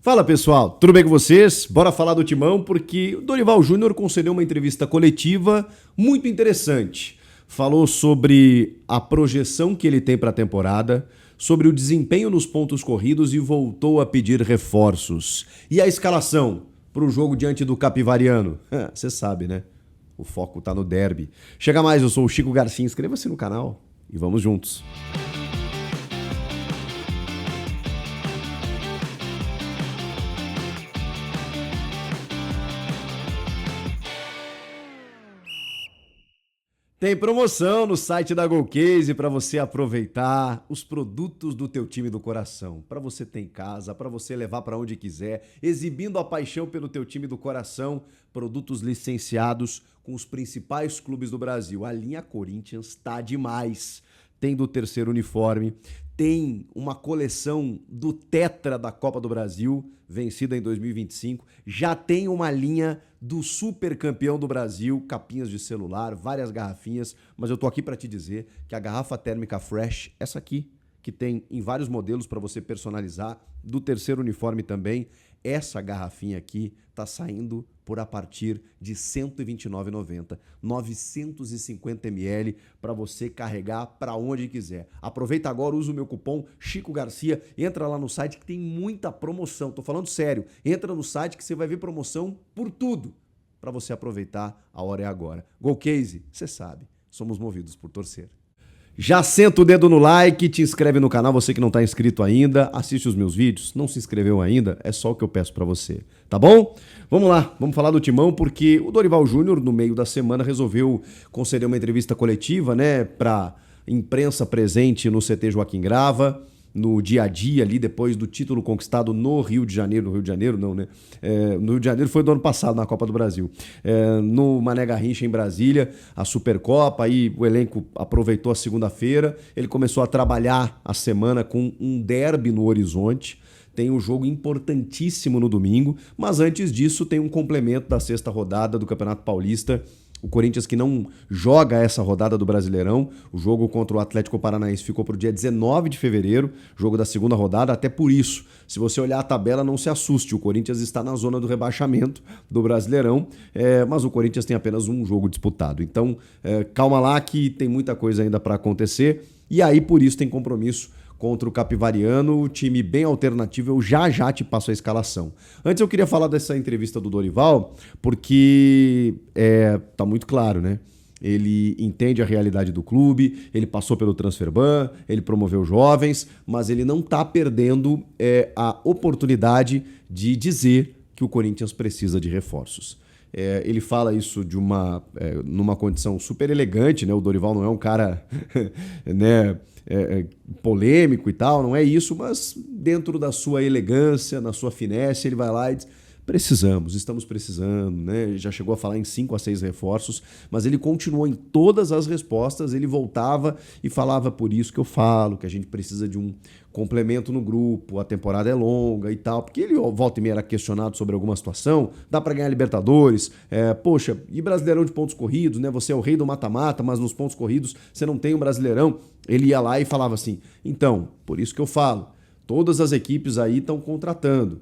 Fala pessoal, tudo bem com vocês? Bora falar do Timão porque o Dorival Júnior concedeu uma entrevista coletiva muito interessante. Falou sobre a projeção que ele tem para a temporada, sobre o desempenho nos pontos corridos e voltou a pedir reforços. E a escalação para o jogo diante do Capivariano? Você sabe, né? O foco tá no derby. Chega mais, eu sou o Chico Garcia, inscreva-se no canal e vamos juntos. Tem promoção no site da Golcase para você aproveitar os produtos do teu time do coração. Para você ter em casa, para você levar para onde quiser, exibindo a paixão pelo teu time do coração, produtos licenciados com os principais clubes do Brasil. A linha Corinthians tá demais. Tem do terceiro uniforme, tem uma coleção do Tetra da Copa do Brasil, vencida em 2025, já tem uma linha do super campeão do Brasil, capinhas de celular, várias garrafinhas, mas eu tô aqui para te dizer que a garrafa térmica Fresh, essa aqui, que tem em vários modelos para você personalizar, do terceiro uniforme também, essa garrafinha aqui tá saindo por a partir de R$ 129,90, 950 ml para você carregar para onde quiser. Aproveita agora, usa o meu cupom Chico Garcia, entra lá no site que tem muita promoção. Tô falando sério, entra no site que você vai ver promoção por tudo para você aproveitar. A hora é agora. Golcase, você sabe, somos movidos por torcer. Já senta o dedo no like, te inscreve no canal, você que não está inscrito ainda, assiste os meus vídeos, não se inscreveu ainda, é só o que eu peço para você, tá bom? Vamos lá, vamos falar do Timão, porque o Dorival Júnior, no meio da semana, resolveu conceder uma entrevista coletiva, né, para imprensa presente no CT Joaquim Grava, no dia a dia ali, depois do título conquistado no Rio de Janeiro, no Rio de Janeiro foi do ano passado, na Copa do Brasil, no Mané Garrincha em Brasília, a Supercopa, aí o elenco aproveitou a segunda-feira, ele começou a trabalhar a semana com um derby no horizonte, tem um jogo importantíssimo no domingo, mas antes disso tem um complemento da sexta rodada do Campeonato Paulista. O Corinthians que não joga essa rodada do Brasileirão, o jogo contra o Atlético Paranaense ficou para o dia 19 de fevereiro, jogo da segunda rodada, até por isso, se você olhar a tabela, não se assuste, o Corinthians está na zona do rebaixamento do Brasileirão, mas o Corinthians tem apenas um jogo disputado. Então, calma lá que tem muita coisa ainda para acontecer, e aí por isso tem compromisso contra o Capivariano, o time bem alternativo, eu já te passo a escalação. Antes eu queria falar dessa entrevista do Dorival, porque tá muito claro, né? Ele entende a realidade do clube, ele passou pelo Transferban, ele promoveu jovens, mas ele não tá perdendo a oportunidade de dizer que o Corinthians precisa de reforços. Ele fala isso numa condição super elegante, né? O Dorival não é um cara né, polêmico e tal, não é isso, mas dentro da sua elegância, na sua finesse, ele vai lá e diz: estamos precisando, né? Já chegou a falar em 5 a 6 reforços, mas ele continuou em todas as respostas, ele voltava e falava: por isso que eu falo, que a gente precisa de um complemento no grupo, a temporada é longa e tal, porque ele volta e meia era questionado sobre alguma situação, dá pra ganhar Libertadores, poxa, e Brasileirão de pontos corridos, né? Você é o rei do mata-mata, mas nos pontos corridos você não tem um Brasileirão. Ele ia lá e falava assim: então, por isso que eu falo, todas as equipes aí estão contratando.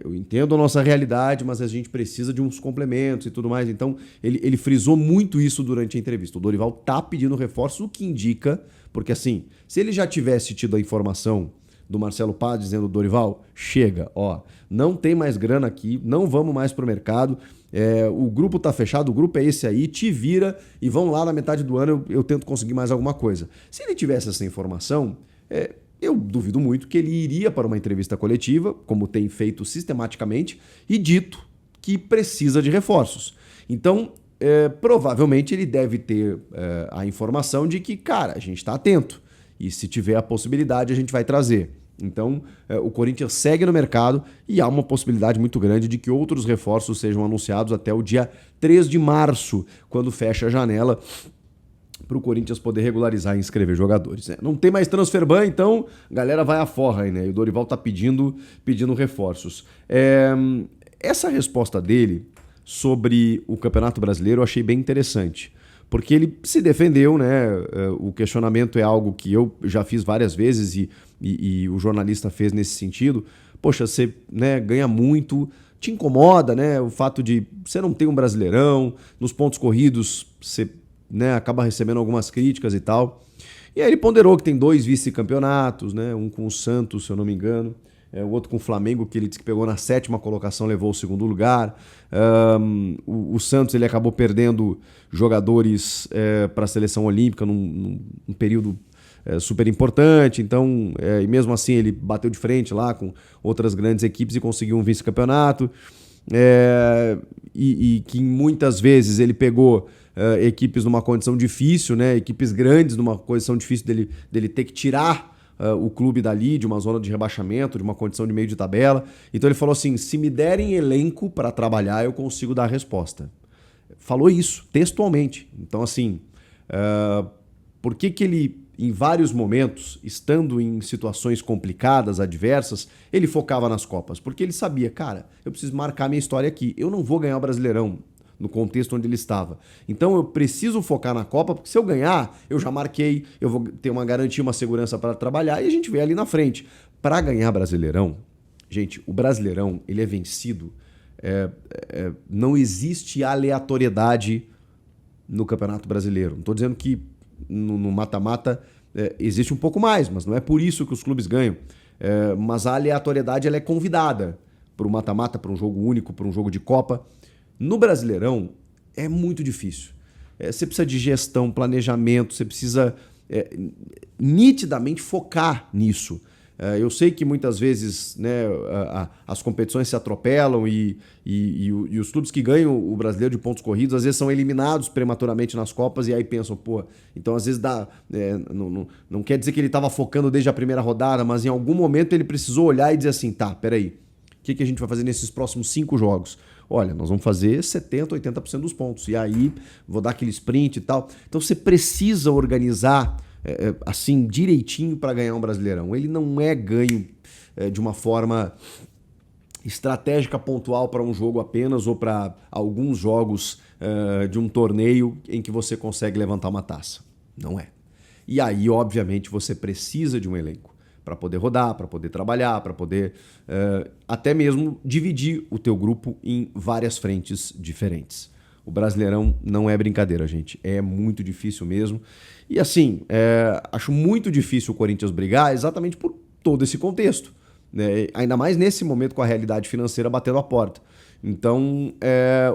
Eu entendo a nossa realidade, mas a gente precisa de uns complementos e tudo mais. Então, ele frisou muito isso durante a entrevista. O Dorival tá pedindo reforço, o que indica, porque assim, se ele já tivesse tido a informação do Marcelo Paz dizendo: Dorival, chega, ó, não tem mais grana aqui, não vamos mais pro mercado, o grupo tá fechado, o grupo é esse aí, te vira e vão lá na metade do ano, eu tento conseguir mais alguma coisa. Se ele tivesse essa informação, eu duvido muito que ele iria para uma entrevista coletiva, como tem feito sistematicamente, e dito que precisa de reforços. Então, provavelmente ele deve ter a informação de que, cara, a gente está atento. E se tiver a possibilidade, a gente vai trazer. Então, o Corinthians segue no mercado e há uma possibilidade muito grande de que outros reforços sejam anunciados até o dia 3 de março, quando fecha a janela para o Corinthians poder regularizar e inscrever jogadores. Não tem mais Transferban, então a galera vai à forra aí, né? E o Dorival tá pedindo reforços. Essa resposta dele sobre o Campeonato Brasileiro eu achei bem interessante, porque ele se defendeu, né? O questionamento é algo que eu já fiz várias vezes e o jornalista fez nesse sentido, poxa, você, né, ganha muito, te incomoda, né, o fato de você não ter um Brasileirão, nos pontos corridos você, né, acaba recebendo algumas críticas e tal. E aí ele ponderou que tem 2 vice-campeonatos, né, um com o Santos, se eu não me engano, o outro com o Flamengo, que ele disse que pegou na 7ª colocação, levou o 2º lugar. O Santos ele acabou perdendo jogadores para a seleção olímpica num período super importante, então, e mesmo assim ele bateu de frente lá com outras grandes equipes e conseguiu um vice-campeonato. E que muitas vezes ele pegou equipes numa condição difícil, né? Equipes grandes numa condição difícil dele ter que tirar o clube dali, de uma zona de rebaixamento, de uma condição de meio de tabela. Então ele falou assim, se me derem elenco para trabalhar, eu consigo dar a resposta. Falou isso, textualmente. Então assim, por que ele, em vários momentos, estando em situações complicadas, adversas, ele focava nas Copas? Porque ele sabia, cara, eu preciso marcar minha história aqui, eu não vou ganhar o Brasileirão no contexto onde ele estava. Então eu preciso focar na Copa, porque se eu ganhar, eu já marquei, eu vou ter uma garantia, uma segurança para trabalhar e a gente vê ali na frente. Para ganhar Brasileirão, gente, o Brasileirão, ele é vencido, não existe aleatoriedade no Campeonato Brasileiro. Não estou dizendo que no mata-mata existe um pouco mais, mas não é por isso que os clubes ganham. Mas a aleatoriedade ela é convidada para o mata-mata, para um jogo único, para um jogo de Copa. No Brasileirão é muito difícil. Você precisa de gestão, planejamento, você precisa nitidamente focar nisso. Eu sei que muitas vezes, né, as competições se atropelam e os clubes que ganham o brasileiro de pontos corridos às vezes são eliminados prematuramente nas Copas e aí pensam, pô, então às vezes não quer dizer que ele estava focando desde a primeira rodada, mas em algum momento ele precisou olhar e dizer assim, tá, peraí, o que a gente vai fazer nesses próximos 5 jogos? Olha, nós vamos fazer 70%, 80% dos pontos e aí vou dar aquele sprint e tal. Então você precisa organizar assim, direitinho para ganhar um Brasileirão. Ele não é ganho de uma forma estratégica pontual para um jogo apenas ou para alguns jogos de um torneio em que você consegue levantar uma taça. Não é. E aí, obviamente, você precisa de um elenco para poder rodar, para poder trabalhar, para poder até mesmo dividir o teu grupo em várias frentes diferentes. O Brasileirão não é brincadeira, gente. É muito difícil mesmo. E assim, acho muito difícil o Corinthians brigar exatamente por todo esse contexto. Né? Ainda mais nesse momento com a realidade financeira batendo a porta. Então,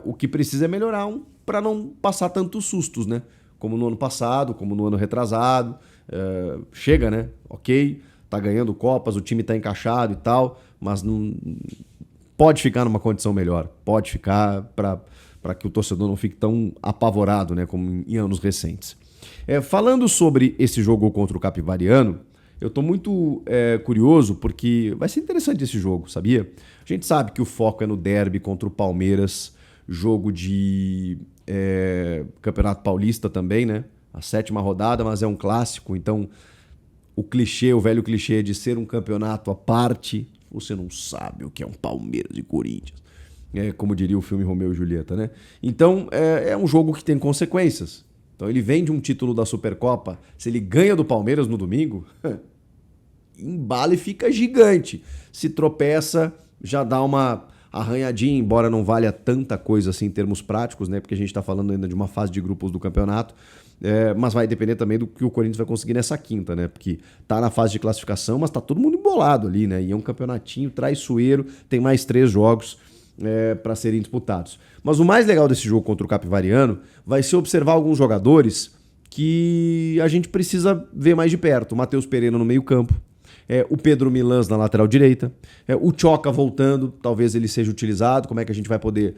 o que precisa é melhorar para não passar tantos sustos, né? Como no ano passado, como no ano retrasado. Chega, né? Ok, tá ganhando Copas, o time tá encaixado e tal, mas não pode ficar numa condição melhor. Pode ficar para que o torcedor não fique tão apavorado, né, como em anos recentes. Falando sobre esse jogo contra o Capivariano, eu estou muito curioso porque vai ser interessante esse jogo, sabia? A gente sabe que o foco é no derby contra o Palmeiras, jogo de Campeonato Paulista também, né? A 7ª rodada, mas é um clássico, então o velho clichê de ser um campeonato à parte, você não sabe o que é um Palmeiras e Corinthians. Como diria o filme Romeu e Julieta, né? Então, é um jogo que tem consequências. Então, ele vem de um título da Supercopa. Se ele ganha do Palmeiras no domingo, embala e fica gigante. Se tropeça, já dá uma arranhadinha, embora não valha tanta coisa assim em termos práticos, né? Porque a gente está falando ainda de uma fase de grupos do campeonato. Mas vai depender também do que o Corinthians vai conseguir nessa quinta, né? Porque tá na fase de classificação, mas tá todo mundo embolado ali, né? E é um campeonatinho traiçoeiro, tem mais 3 jogos para serem disputados. Mas o mais legal desse jogo contra o Capivariano vai ser observar alguns jogadores que a gente precisa ver mais de perto. O Matheus Pereira no meio-campo, o Pedro Milans na lateral direita, o Tchoca voltando, talvez ele seja utilizado, como é que a gente vai poder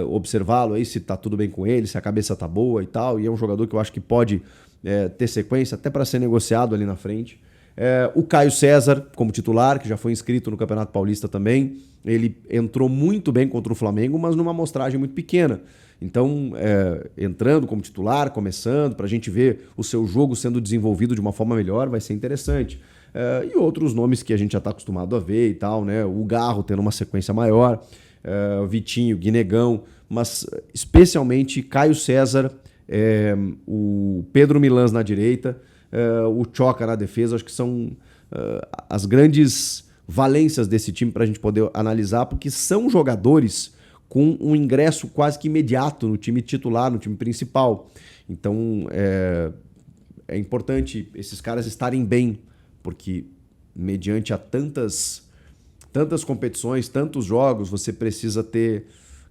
observá-lo aí, se tá tudo bem com ele, se a cabeça tá boa e tal, e é um jogador que eu acho que pode ter sequência até para ser negociado ali na frente. O Caio César como titular, que já foi inscrito no Campeonato Paulista também, ele entrou muito bem contra o Flamengo, mas numa amostragem muito pequena. Então, entrando como titular, começando, para a gente ver o seu jogo sendo desenvolvido de uma forma melhor, vai ser interessante. E outros nomes que a gente já está acostumado a ver e tal, né? O Garro tendo uma sequência maior, o Vitinho, Guinegão, mas especialmente Caio César, o Pedro Milans na direita, o Tchoca na defesa, acho que são as grandes valências desse time para a gente poder analisar, porque são jogadores com um ingresso quase que imediato no time titular, no time principal. Então é importante esses caras estarem bem, porque mediante a tantas competições, tantos jogos, você precisa ter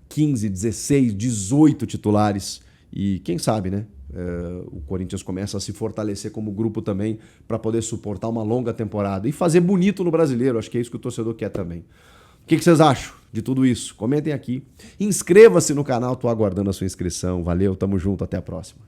15, 16, 18 titulares. E quem sabe, né? O Corinthians começa a se fortalecer como grupo também para poder suportar uma longa temporada e fazer bonito no Brasileiro. Acho que é isso que o torcedor quer também. O que vocês acham de tudo isso? Comentem aqui. Inscreva-se no canal, tô aguardando a sua inscrição. Valeu, tamo junto, até a próxima.